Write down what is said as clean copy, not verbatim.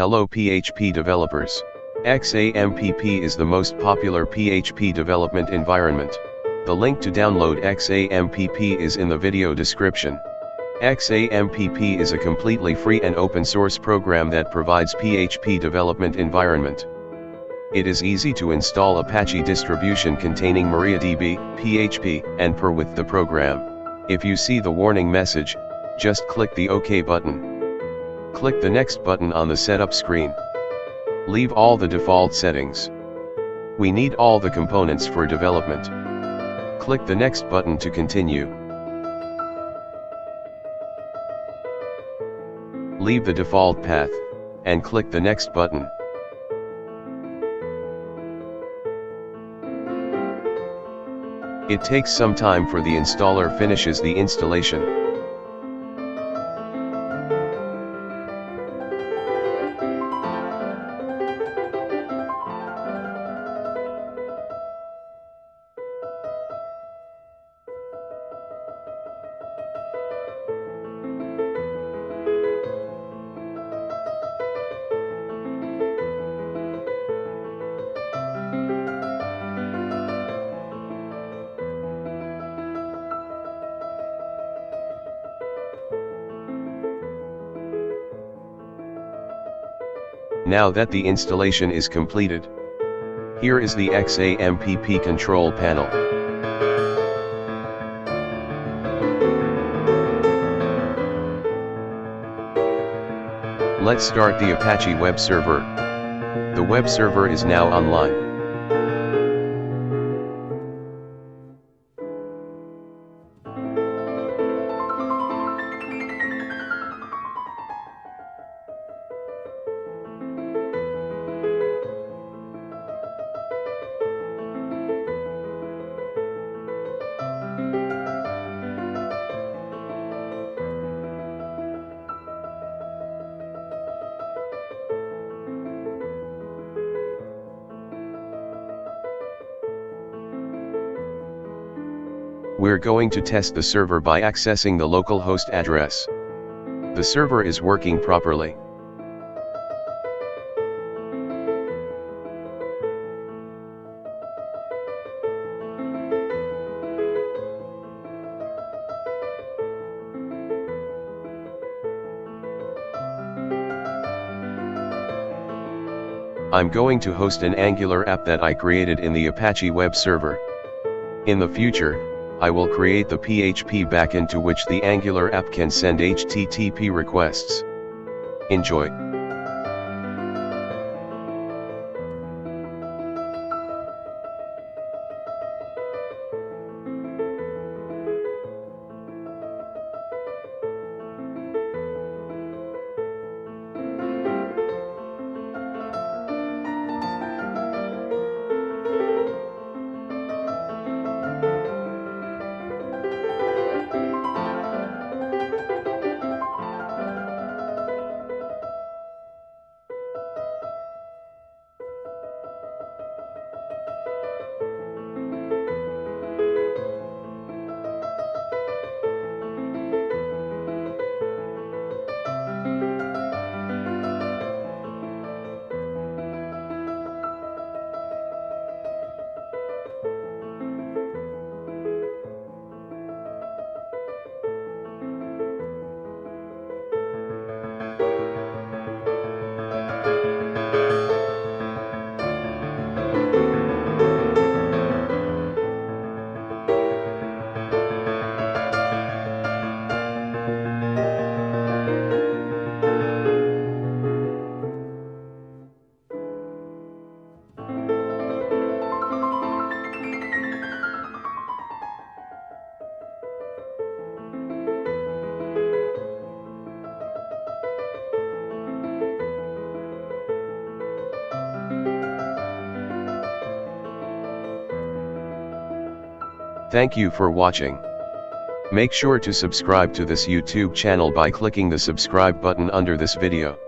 Hello PHP developers. XAMPP is the most popular PHP development environment. The link to download XAMPP is in the video description. XAMPP is a completely free and open source program that provides PHP development environment. It is easy to install Apache distribution containing MariaDB, PHP, and Perl with the program. If you see the warning message, just click the OK button. Click the Next button on the setup screen. Leave all the default settings. We need all the components for development. Click the Next button to continue. Leave the default path, and click the Next button. It takes some time for the installer finishes the installation. Now that the installation is completed, here is the XAMPP control panel. Let's start the Apache web server. The web server is now online. We're going to test the server by accessing the local host address. The server is working properly. I'm going to host an Angular app that I created in the Apache web server. In the future, I will create the PHP backend to which the Angular app can send HTTP requests. Enjoy. Thank you for watching. Make sure to subscribe to this YouTube channel by clicking the subscribe button under this video.